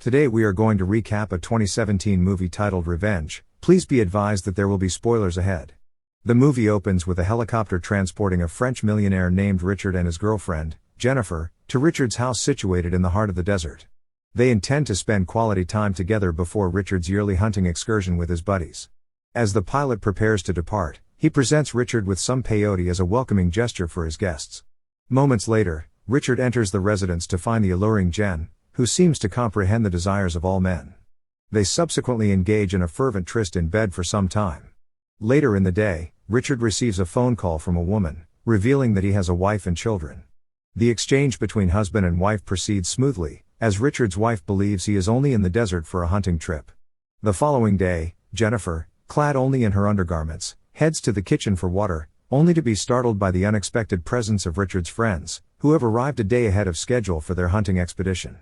Today we are going to recap a 2017 movie titled Revenge. Please be advised that there will be spoilers ahead. The movie opens with a helicopter transporting a French millionaire named Richard and his girlfriend, Jennifer, to Richard's house situated in the heart of the desert. They intend to spend quality time together before Richard's yearly hunting excursion with his buddies. As the pilot prepares to depart, he presents Richard with some peyote as a welcoming gesture for his guests. Moments later, Richard enters the residence to find the alluring Jen, who seems to comprehend the desires of all men. They subsequently engage in a fervent tryst in bed for some time. Later in the day, Richard receives a phone call from a woman, revealing that he has a wife and children. The exchange between husband and wife proceeds smoothly, as Richard's wife believes he is only in the desert for a hunting trip. The following day, Jennifer, clad only in her undergarments, heads to the kitchen for water, only to be startled by the unexpected presence of Richard's friends, who have arrived a day ahead of schedule for their hunting expedition.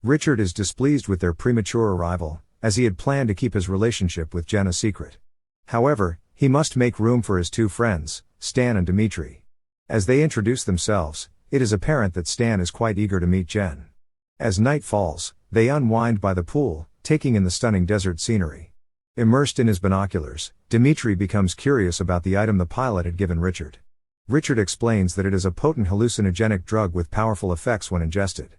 Richard is displeased with their premature arrival, as he had planned to keep his relationship with Jen a secret. However, he must make room for his two friends, Stan and Dimitri. As they introduce themselves, it is apparent that Stan is quite eager to meet Jen. As night falls, they unwind by the pool, taking in the stunning desert scenery. Immersed in his binoculars, Dimitri becomes curious about the item the pilot had given Richard. Richard explains that it is a potent hallucinogenic drug with powerful effects when ingested.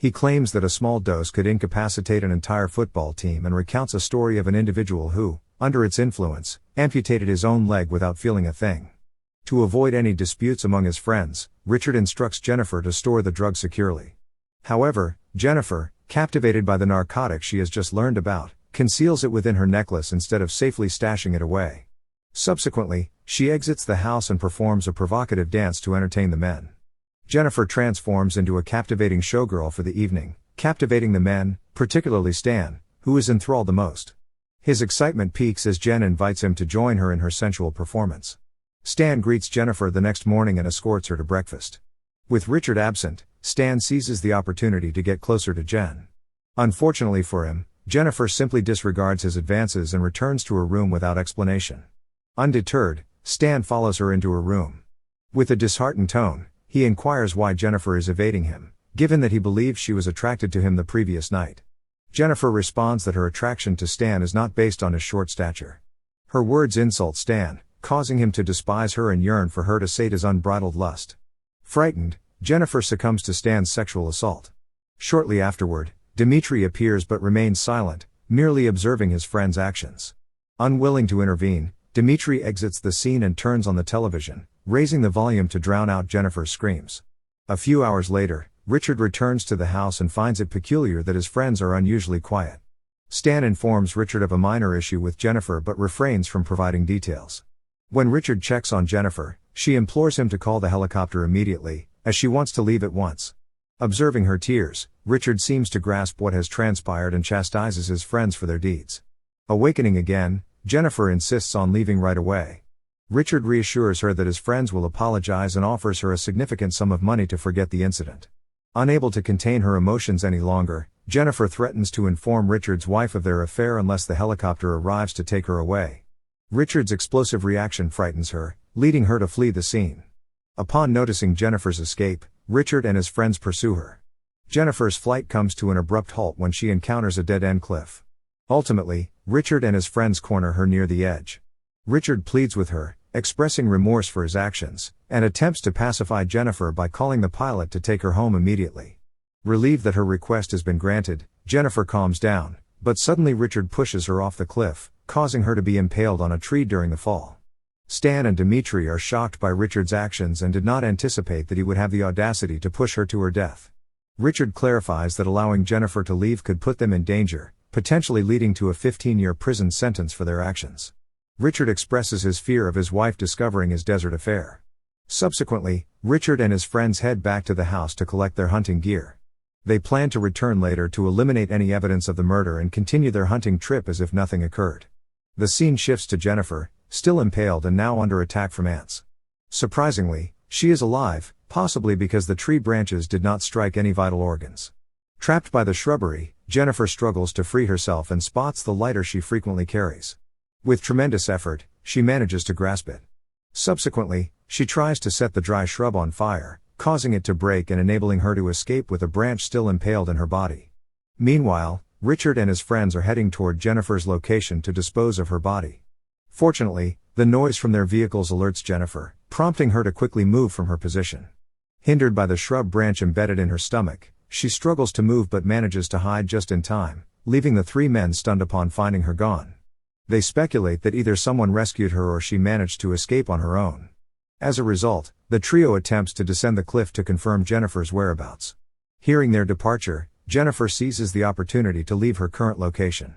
He claims that a small dose could incapacitate an entire football team and recounts a story of an individual who, under its influence, amputated his own leg without feeling a thing. To avoid any disputes among his friends, Richard instructs Jennifer to store the drug securely. However, Jennifer, captivated by the narcotic she has just learned about, conceals it within her necklace instead of safely stashing it away. Subsequently, she exits the house and performs a provocative dance to entertain the men. Jennifer transforms into a captivating showgirl for the evening, captivating the men, particularly Stan, who is enthralled the most. His excitement peaks as Jen invites him to join her in her sensual performance. Stan greets Jennifer the next morning and escorts her to breakfast. With Richard absent, Stan seizes the opportunity to get closer to Jen. Unfortunately for him, Jennifer simply disregards his advances and returns to her room without explanation. Undeterred, Stan follows her into her room. With a disheartened tone, he inquires why Jennifer is evading him, given that he believes she was attracted to him the previous night. Jennifer responds that her attraction to Stan is not based on his short stature. Her words insult Stan, causing him to despise her and yearn for her to sate his unbridled lust. Frightened, Jennifer succumbs to Stan's sexual assault. Shortly afterward, Dimitri appears but remains silent, merely observing his friend's actions. Unwilling to intervene, Dimitri exits the scene and turns on the television, raising the volume to drown out Jennifer's screams. A few hours later, Richard returns to the house and finds it peculiar that his friends are unusually quiet. Stan informs Richard of a minor issue with Jennifer but refrains from providing details. When Richard checks on Jennifer, she implores him to call the helicopter immediately, as she wants to leave at once. Observing her tears, Richard seems to grasp what has transpired and chastises his friends for their deeds. Awakening again, Jennifer insists on leaving right away. Richard reassures her that his friends will apologize and offers her a significant sum of money to forget the incident. Unable to contain her emotions any longer, Jennifer threatens to inform Richard's wife of their affair unless the helicopter arrives to take her away. Richard's explosive reaction frightens her, leading her to flee the scene. Upon noticing Jennifer's escape, Richard and his friends pursue her. Jennifer's flight comes to an abrupt halt when she encounters a dead-end cliff. Ultimately, Richard and his friends corner her near the edge. Richard pleads with her, expressing remorse for his actions, and attempts to pacify Jennifer by calling the pilot to take her home immediately. Relieved that her request has been granted, Jennifer calms down, but suddenly Richard pushes her off the cliff, causing her to be impaled on a tree during the fall. Stan and Dimitri are shocked by Richard's actions and did not anticipate that he would have the audacity to push her to her death. Richard clarifies that allowing Jennifer to leave could put them in danger, potentially leading to a 15-year prison sentence for their actions. Richard expresses his fear of his wife discovering his desert affair. Subsequently, Richard and his friends head back to the house to collect their hunting gear. They plan to return later to eliminate any evidence of the murder and continue their hunting trip as if nothing occurred. The scene shifts to Jennifer, still impaled and now under attack from ants. Surprisingly, she is alive, possibly because the tree branches did not strike any vital organs. Trapped by the shrubbery, Jennifer struggles to free herself and spots the lighter she frequently carries. With tremendous effort, she manages to grasp it. Subsequently, she tries to set the dry shrub on fire, causing it to break and enabling her to escape with a branch still impaled in her body. Meanwhile, Richard and his friends are heading toward Jennifer's location to dispose of her body. Fortunately, the noise from their vehicles alerts Jennifer, prompting her to quickly move from her position. Hindered by the shrub branch embedded in her stomach, she struggles to move but manages to hide just in time, leaving the three men stunned upon finding her gone. They speculate that either someone rescued her or she managed to escape on her own. As a result, the trio attempts to descend the cliff to confirm Jennifer's whereabouts. Hearing their departure, Jennifer seizes the opportunity to leave her current location.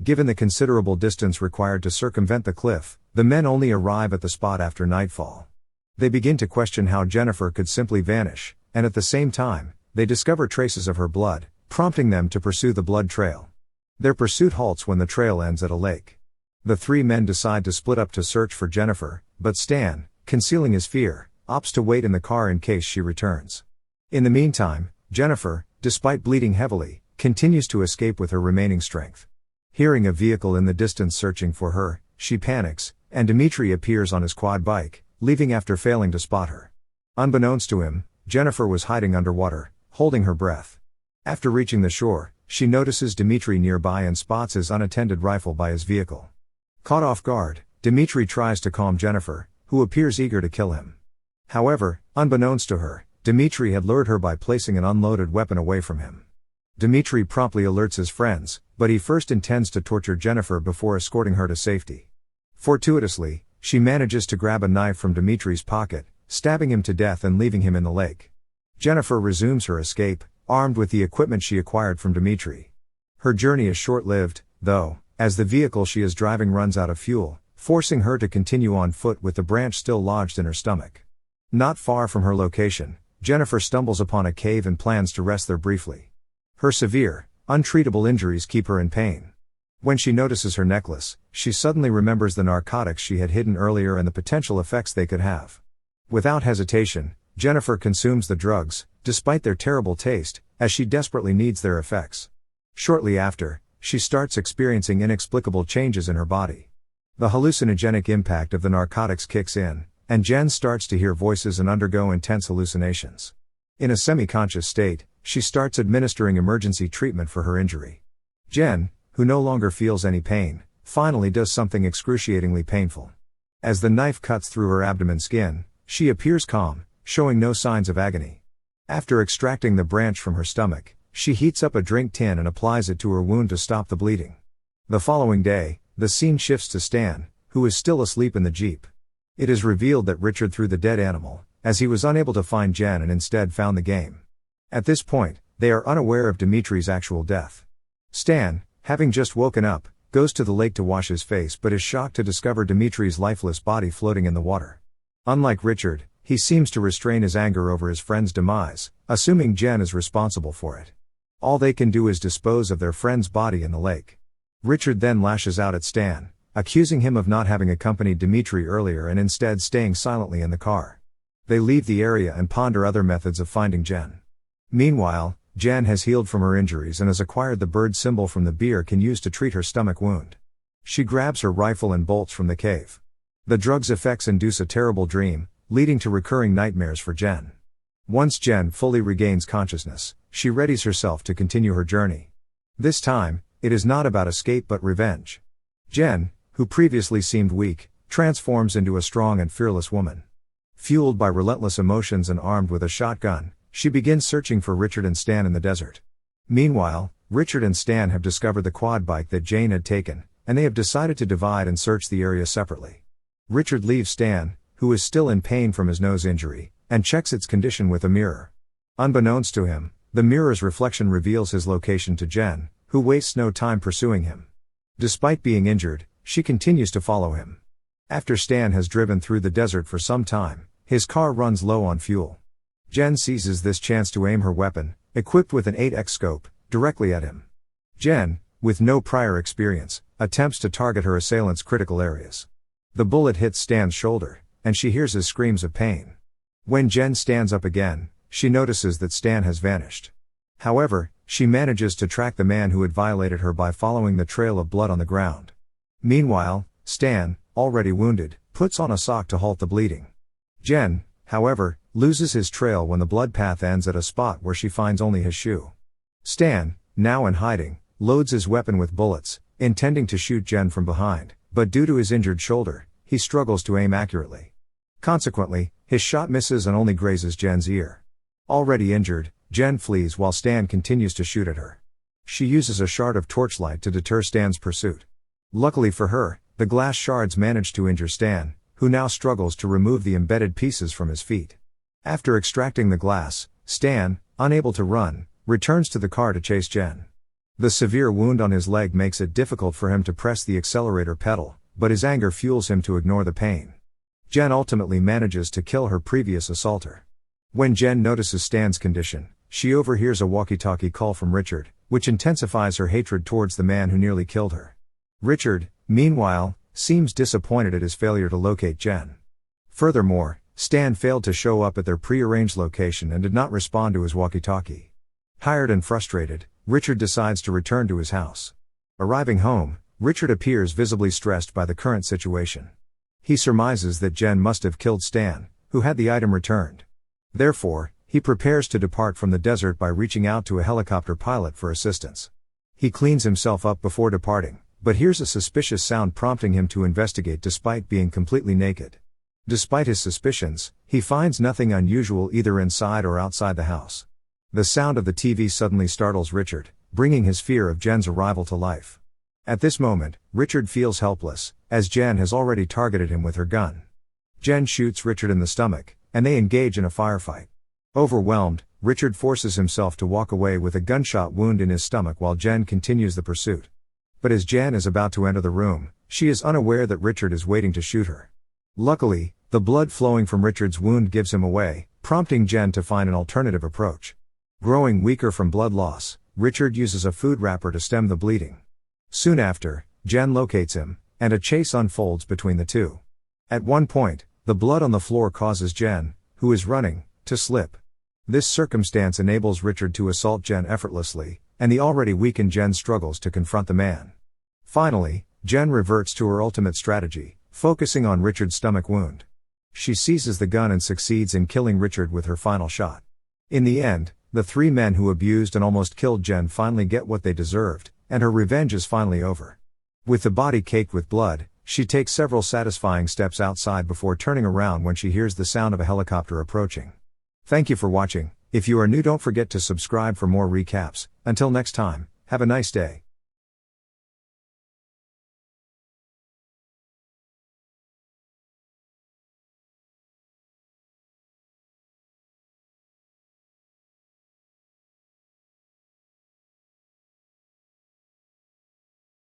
Given the considerable distance required to circumvent the cliff, the men only arrive at the spot after nightfall. They begin to question how Jennifer could simply vanish, and at the same time, they discover traces of her blood, prompting them to pursue the blood trail. Their pursuit halts when the trail ends at a lake. The three men decide to split up to search for Jennifer, but Stan, concealing his fear, opts to wait in the car in case she returns. In the meantime, Jennifer, despite bleeding heavily, continues to escape with her remaining strength. Hearing a vehicle in the distance searching for her, she panics, and Dmitri appears on his quad bike, leaving after failing to spot her. Unbeknownst to him, Jennifer was hiding underwater, holding her breath. After reaching the shore, she notices Dmitri nearby and spots his unattended rifle by his vehicle. Caught off guard, Dmitri tries to calm Jennifer, who appears eager to kill him. However, unbeknownst to her, Dmitri had lured her by placing an unloaded weapon away from him. Dmitri promptly alerts his friends, but he first intends to torture Jennifer before escorting her to safety. Fortuitously, she manages to grab a knife from Dmitri's pocket, stabbing him to death and leaving him in the lake. Jennifer resumes her escape, armed with the equipment she acquired from Dmitri. Her journey is short-lived, though, as the vehicle she is driving runs out of fuel, forcing her to continue on foot with the branch still lodged in her stomach. Not far from her location, Jennifer stumbles upon a cave and plans to rest there briefly. Her severe, untreatable injuries keep her in pain. When she notices her necklace, she suddenly remembers the narcotics she had hidden earlier and the potential effects they could have. Without hesitation, Jennifer consumes the drugs, despite their terrible taste, as she desperately needs their effects. Shortly after, she starts experiencing inexplicable changes in her body. The hallucinogenic impact of the narcotics kicks in, and Jen starts to hear voices and undergo intense hallucinations. In a semi-conscious state, she starts administering emergency treatment for her injury. Jen, who no longer feels any pain, finally does something excruciatingly painful. As the knife cuts through her abdomen skin, she appears calm, showing no signs of agony. After extracting the branch from her stomach, she heats up a drink tin and applies it to her wound to stop the bleeding. The following day, the scene shifts to Stan, who is still asleep in the Jeep. It is revealed that Richard threw the dead animal, as he was unable to find Jen and instead found the game. At this point, they are unaware of Dmitri's actual death. Stan, having just woken up, goes to the lake to wash his face but is shocked to discover Dmitri's lifeless body floating in the water. Unlike Richard, he seems to restrain his anger over his friend's demise, assuming Jen is responsible for it. All they can do is dispose of their friend's body in the lake. Richard then lashes out at Stan, accusing him of not having accompanied Dmitri earlier and instead staying silently in the car. They leave the area and ponder other methods of finding Jen. Meanwhile, Jen has healed from her injuries and has acquired the bird symbol from the beer can use to treat her stomach wound. She grabs her rifle and bolts from the cave. The drug's effects induce a terrible dream, leading to recurring nightmares for Jen. Once Jen fully regains consciousness, she readies herself to continue her journey. This time, it is not about escape but revenge. Jen, who previously seemed weak, transforms into a strong and fearless woman. Fueled by relentless emotions and armed with a shotgun, she begins searching for Richard and Stan in the desert. Meanwhile, Richard and Stan have discovered the quad bike that Jane had taken, and they have decided to divide and search the area separately. Richard leaves Stan, who is still in pain from his nose injury, and checks its condition with a mirror. Unbeknownst to him, the mirror's reflection reveals his location to Jen, who wastes no time pursuing him. Despite being injured, she continues to follow him. After Stan has driven through the desert for some time, his car runs low on fuel. Jen seizes this chance to aim her weapon, equipped with an 8x scope, directly at him. Jen, with no prior experience, attempts to target her assailant's critical areas. The bullet hits Stan's shoulder, and she hears his screams of pain. When Jen stands up again, she notices that Stan has vanished. However, she manages to track the man who had violated her by following the trail of blood on the ground. Meanwhile, Stan, already wounded, puts on a sock to halt the bleeding. Jen, however, loses his trail when the blood path ends at a spot where she finds only his shoe. Stan, now in hiding, loads his weapon with bullets, intending to shoot Jen from behind, but due to his injured shoulder, he struggles to aim accurately. Consequently, his shot misses and only grazes Jen's ear. Already injured, Jen flees while Stan continues to shoot at her. She uses a shard of torchlight to deter Stan's pursuit. Luckily for her, the glass shards manage to injure Stan, who now struggles to remove the embedded pieces from his feet. After extracting the glass, Stan, unable to run, returns to the car to chase Jen. The severe wound on his leg makes it difficult for him to press the accelerator pedal, but his anger fuels him to ignore the pain. Jen ultimately manages to kill her previous assaulter. When Jen notices Stan's condition, she overhears a walkie-talkie call from Richard, which intensifies her hatred towards the man who nearly killed her. Richard, meanwhile, seems disappointed at his failure to locate Jen. Furthermore, Stan failed to show up at their pre-arranged location and did not respond to his walkie-talkie. Tired and frustrated, Richard decides to return to his house. Arriving home, Richard appears visibly stressed by the current situation. He surmises that Jen must have killed Stan, who had the item returned. Therefore, he prepares to depart from the desert by reaching out to a helicopter pilot for assistance. He cleans himself up before departing, but hears a suspicious sound prompting him to investigate despite being completely naked. Despite his suspicions, he finds nothing unusual either inside or outside the house. The sound of the TV suddenly startles Richard, bringing his fear of Jen's arrival to life. At this moment, Richard feels helpless, as Jen has already targeted him with her gun. Jen shoots Richard in the stomach, and they engage in a firefight. Overwhelmed, Richard forces himself to walk away with a gunshot wound in his stomach while Jen continues the pursuit. But as Jen is about to enter the room, she is unaware that Richard is waiting to shoot her. Luckily, the blood flowing from Richard's wound gives him away, prompting Jen to find an alternative approach. Growing weaker from blood loss, Richard uses a food wrapper to stem the bleeding. Soon after, Jen locates him, and a chase unfolds between the two. At one point, the blood on the floor causes Jen, who is running, to slip. This circumstance enables Richard to assault Jen effortlessly, and the already weakened Jen struggles to confront the man. Finally, Jen reverts to her ultimate strategy, focusing on Richard's stomach wound. She seizes the gun and succeeds in killing Richard with her final shot. In the end, the three men who abused and almost killed Jen finally get what they deserved, and her revenge is finally over. With the body caked with blood, she takes several satisfying steps outside before turning around when she hears the sound of a helicopter approaching. Thank you for watching. If you are new, don't forget to subscribe for more recaps. Until next time, have a nice day.